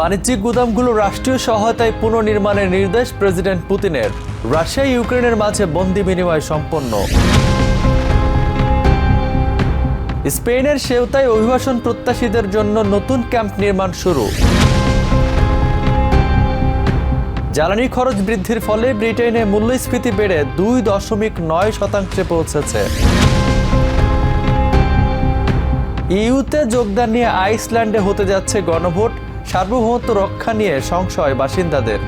বাণিজ্যিক গুদামগুলো রাষ্ট্রীয় সহায়তায় পুনর্নির্মাণের নির্দেশ প্রেসিডেন্ট পুতিনের। রাশিয়া ইউক্রেনের মাঝে বন্দি বিনিময় সম্পন্ন। স্পেনের সেউতায় অভিবাসন প্রত্যাশীদের জন্য নতুন ক্যাম্প নির্মাণ শুরু। জ্বালানি খরচ বৃদ্ধির ফলে ব্রিটেনে মূল্যস্ফীতি বেড়ে 2.9% পৌঁছেছে। ইউতে যোগদান নিয়ে আইসল্যান্ডে হতে যাচ্ছে গণভোট, সার্বভৌমত্ব রক্ষা নিয়ে সংশয় বাসিন্দাদের।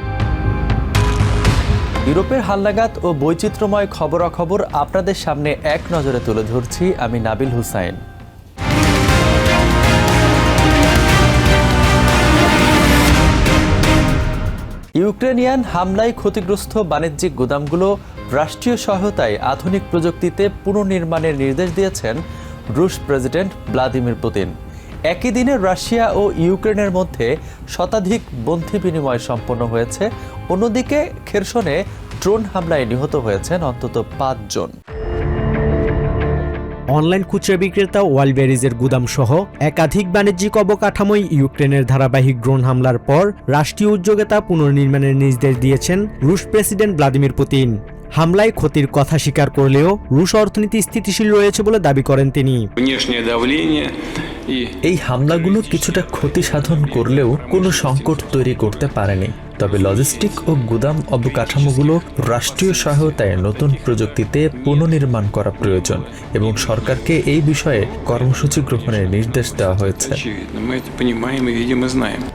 ইউরোপের হালনাগাদ ও বৈচিত্র্যময় খবরাখবর আপনাদের সামনে এক নজরে তুলে ধরছি আমি নাবিল হুসাইন। ইউক্রেনিয়ান হামলায় ক্ষতিগ্রস্ত বাণিজ্যিক গুদামগুলো রাষ্ট্রীয় সহায়তায় আধুনিক প্রযুক্তিতে পুনর্নির্মাণের নির্দেশ দিয়েছেন রুশ প্রেসিডেন্ট ভ্লাদিমির পুতিন। একই দিনে রাশিয়া ও ইউক্রেনের মধ্যে শতাধিক বন্ধি বিনিময় সম্পন্ন হয়েছে। অন্যদিকে খেরসনে ড্রোন হামলায় নিহত হয়েছেন অন্তত 5 জন। অনলাইন খুচরা বিক্রেতা ওয়ালবেরিজের গুদাম সহ একাধিক বাণিজ্যিক অবকাঠামোয় ইউক্রেনের ধারাবাহিক ড্রোন হামলার পর রাষ্ট্রীয় উদ্যোগে তা পুনর্নির্মাণের নির্দেশ দিয়েছেন রুশ প্রেসিডেন্ট ভ্লাদিমির পুতিন। হামলায় ক্ষতির কথা স্বীকার করলেও রুশ অর্থনীতি স্থিতিশীল রয়েছে বলে দাবি করেন তিনি। এই হামলাগুলো কিছুটা ক্ষতি সাধন করলেও কোনো সংকট তৈরি করতে পারেনি। তবে লজিস্টিক ও গুদাম অবকাঠামোগুলো রাষ্ট্রীয় সহায়তায় নতুন প্রযুক্তিতে পুনর্নির্মাণ করা প্রয়োজন এবং সরকারকে এই বিষয়ে কর্মসূচি গ্রহণের নির্দেশ দেওয়া হয়েছে।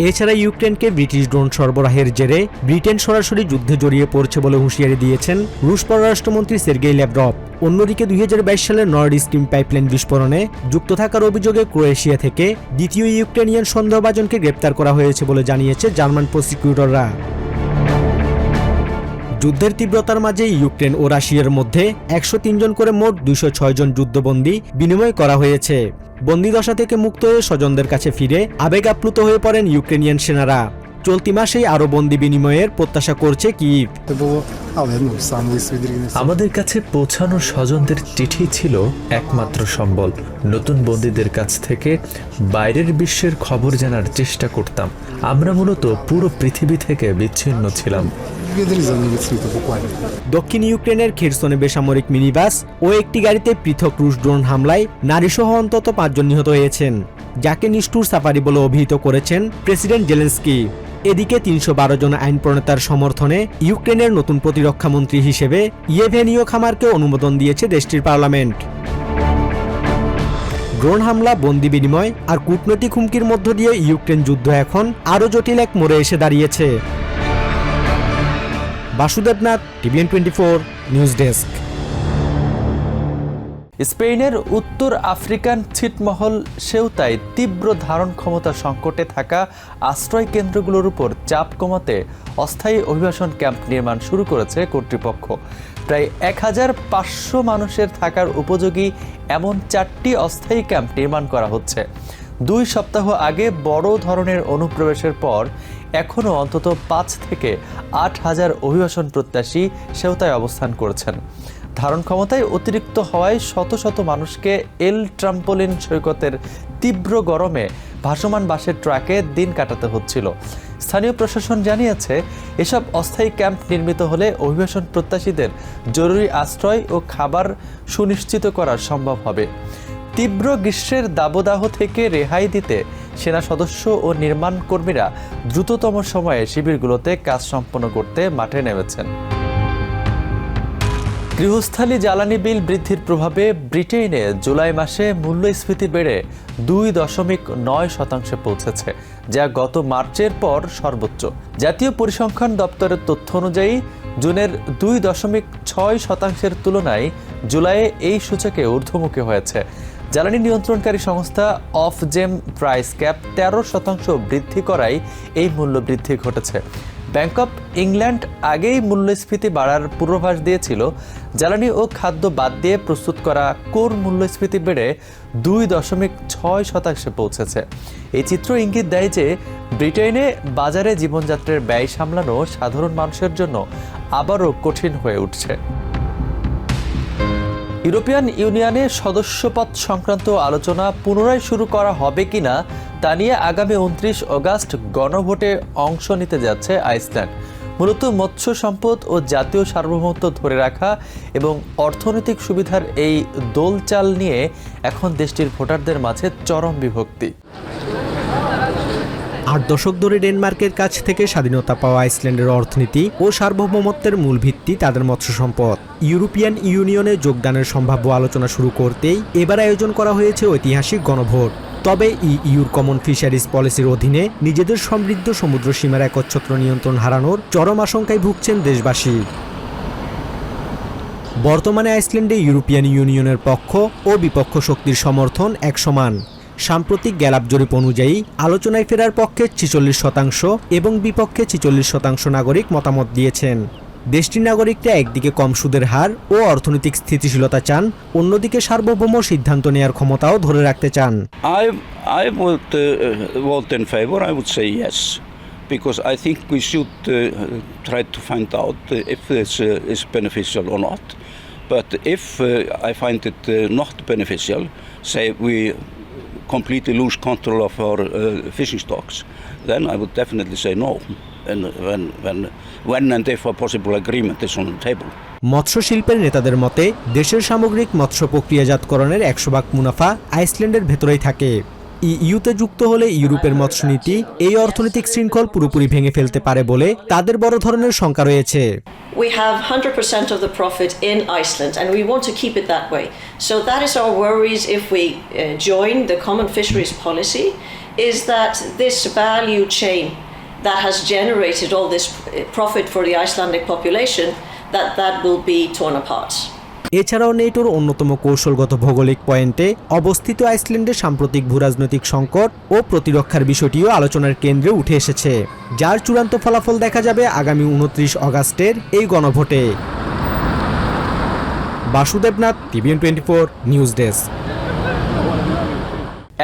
এছাড়া ইউক্রেনকে ব্রিটিশ ড্রোন সরবরাহের জেরে ব্রিটেন সরাসরি যুদ্ধে জড়িয়ে পড়ছে বলে হুঁশিয়ারি দিয়েছেন রুশ পররাষ্ট্রমন্ত্রী সের্গেই ল্যাভরভ। অন্যদিকে 2022 সালের নর্ড স্ট্রিম পাইপলাইন বিস্ফোরণে যুক্ত থাকার অভিযোগে ক্রোয়েশিয়া থেকে দ্বিতীয় ইউক্রেনিয়ান সন্দেহভাজনকে গ্রেপ্তার করা হয়েছে বলে জানিয়েছে জার্মান প্রসিকিউটররা। যুদ্ধের তীব্রতার মাঝে ইউক্রেন ও রাশিয়ার মধ্যে 103 জন করে মোট 206 জন যুদ্ধবন্দী বিনিময় করা হয়েছে। বন্দিদশা থেকে মুক্ত হয়ে স্বজনদের কাছে ফিরে আবেগ আপ্লুত হয়ে পড়েন ইউক্রেনিয়ান সেনারা। চলতি মাসেই আরও বন্দি বিনিময়ের প্রত্যাশা করছে কিয়েভ। আমাদের কাছে পৌঁছানো স্বজনদের চিঠি ছিল একমাত্র সম্বল। নতুন বন্দীদের কাছ থেকে বাইরের বিশ্বের খবর জানার চেষ্টা করতাম। আমরা মূলত পুরো পৃথিবী থেকে বিচ্ছিন্ন ছিলাম। দক্ষিণ ইউক্রেনের খেরসনে বেসামরিক মিনিবাস ও একটি গাড়িতে পৃথক রুশ ড্রোন হামলায় নারীসহ অন্তত 5 জন নিহত হয়েছেন, যাকে নিষ্ঠুর সাফারি বলে অভিহিত করেছেন প্রেসিডেন্ট জেলেনস্কি। এদিকে 312 জন আইন প্রণেতার সমর্থনে ইউক্রেনের নতুন প্রতিরক্ষা মন্ত্রী হিসেবে ইয়েভেনিও খামারকে অনুমোদন দিয়েছে দেশটির পার্লামেন্ট। ড্রোন হামলা, বন্দি বিনিময় আর কূটনৈতিক হুমকির মধ্য দিয়ে ইউক্রেন যুদ্ধ এখন আরও জটিল এক মোড়ে এসে দাঁড়িয়েছে। Basudebnath, TVN 24 news desk. স্পেনের উত্তর আফ্রিকান ছিটমহল সেউতায় তীব্র ধারণ ক্ষমতা সংকটে থাকা আশ্রয় কেন্দ্রগুলোর উপর চাপ কমাতে অস্থায়ী অভিবাসন ক্যাম্প নির্মাণ শুরু করেছে কর্তৃপক্ষ। প্রায় 1500 মানুষের থাকার উপযোগী এমন 4টি অস্থায়ী ক্যাম্প নির্মাণ করা হচ্ছে। 2 সপ্তাহ আগে বড় ধরনের অনুপ্রবেশের পর এখনও অন্তত 5 থেকে 8,000 অভিবাসন প্রত্যাশী সেউতায় অবস্থান করেছেন। ধারণ ক্ষমতায় অতিরিক্ত হওয়ায় শত শত মানুষকে এল ট্রাম্পোলিন সৈকতের তীব্র গরমে ভাসমান বাসের ট্রাকে দিন কাটাতে হচ্ছিল। স্থানীয় প্রশাসন জানিয়েছে, এসব অস্থায়ী ক্যাম্প নির্মিত হলে অভিবাসন প্রত্যাশীদের জরুরি আশ্রয় ও খাবার সুনিশ্চিত করা সম্ভব হবে। তীব্র গ্রীষ্মের দাবদাহ থেকে রেহাই দিতে সেনা সদস্য ও নির্মাণ কর্মীরা দ্রুততম সময়ে শিবিরগুলোতে কাজ সম্পন্ন করতে মাঠে নেমেছেন। গৃহস্থালী জ্বালানি বিল বৃদ্ধির প্রভাবে ব্রিটেনে জুলাই মাসে মূল্যস্ফীতি বেড়ে 2.9% পৌঁছেছে, যা গত মার্চের পর সর্বোচ্চ। জাতীয় পরিসংখ্যান দপ্তরের তথ্য অনুযায়ী জুনের 2.6% তুলনায় জুলাইয়ে এই সূচকে ঊর্ধ্বমুখী হয়েছে। জ্বালানি নিয়ন্ত্রণকারী সংস্থা অফজেম প্রাইস ক্যাপ 13% বৃদ্ধি করায় এই মূল্য বৃদ্ধি ঘটেছে। ব্যাংক অফ ইংল্যান্ড আগেই মূল্যস্ফীতি বাড়ার পূর্বাভাস দিয়েছিল। জ্বালানি ও খাদ্য বাদ দিয়ে প্রস্তুত করা কোর মূল্যস্ফীতি বেড়ে 2.6% পৌঁছেছে। এই চিত্র ইঙ্গিত দেয় যে ব্রিটেনে বাজারে জীবনযাত্রার ব্যয় সামলানো সাধারণ মানুষের জন্য আবারও কঠিন হয়ে উঠছে। ইউরোপিয়ান ইউনিয়নে সদস্যপদ সংক্রান্ত আলোচনা পুনরায় শুরু করা হবে কিনা তা নিয়ে আগামী 29 অগাস্ট গণভোটে অংশ নিতে যাচ্ছে আইসল্যান্ড। মূলত মৎস্য সম্পদ ও জাতীয় সার্বভৌমত্ব ধরে রাখা এবং অর্থনৈতিক সুবিধার এই দোলচাল নিয়ে এখন দেশটির ভোটারদের মাঝে চরম বিভক্তি। 8 দশক ধরে ডেনমার্কের কাছ থেকে স্বাধীনতা পাওয়া আইসল্যান্ডের অর্থনীতি ও সার্বভৌমত্বের মূল ভিত্তি তাদের মৎস্য সম্পদ। ইউরোপিয়ান ইউনিয়নে যোগদানের সম্ভাব্য আলোচনা শুরু করতেই এবার আয়োজন করা হয়েছে ঐতিহাসিক গণভোট। তবে ইউর কমন ফিশারিজ পলিসির অধীনে নিজেদের সমৃদ্ধ সমুদ্র সীমার একচ্ছত্র নিয়ন্ত্রণ হারানোর চরম আশঙ্কায় ভুগছেন দেশবাসী। বর্তমানে আইসল্যান্ডে ইউরোপিয়ান ইউনিয়নের পক্ষ ও বিপক্ষ শক্তির সমর্থন এক সমান। সাম্প্রতিক গ্যালাপ জরিপ অনুযায়ী আলোচনায় ফেরার পক্ষে 46% এবং বিপক্ষে 46% নাগরিক মতামত দিয়েছেন। দেশটির নাগরিকরা একদিকে কম সুদের হার ও অর্থনৈতিক স্থিতিশীলতা চান, অন্যদিকে সার্বভৌম সিদ্ধান্ত নেওয়ার ক্ষমতাও ধরে রাখতে চান। I would vote in favor. I would say yes, because I think we should try to find out if this is beneficial or not. But if I find it not beneficial, say we completely lose control of our fishing stocks, then I would definitely say no. And when and if a possible agreement is on the table. মৎস্য শিল্পের নেতাদের মতে দেশের সামগ্রিক মৎস্য প্রক্রিয়াজাতকরণের 100% মুনাফা আইসল্যান্ডের ভেতরেই থাকে। ইউতে যুক্ত হলে ইউরোপের মৎস্যনীতি এই অর্থনৈতিক শৃঙ্খল পুরোপুরি ভেঙে ফেলতে পারে বলে তাদের বড় ধরনের শঙ্কা রয়েছে। We have 100% of the profit in Iceland and we want to keep it that way. So that is our worries if we join the common fisheries policy, is that this value chain that has generated all this profit for the Icelandic population, that will be torn apart. এছাড়াও নেটোর অন্যতম কৌশলগত ভৌগোলিক পয়েন্টে অবস্থিত আইসল্যান্ডের সাম্প্রতিক ভূরাজনৈতিক সংকট ও প্রতিরক্ষার বিষয়টিও আলোচনার কেন্দ্রে উঠে এসেছে, যার চূড়ান্ত ফলাফল দেখা যাবে আগামী 29 অগাস্টের এই গণভোটে। Basudebnath, TVN24 news desk.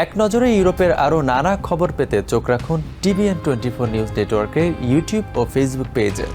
এক নজরে ইউরোপের আরও নানা খবর পেতে চোখ রাখুন TVN24 নিউজ নেটওয়ার্কের ইউটিউব ও ফেসবুক পেজে।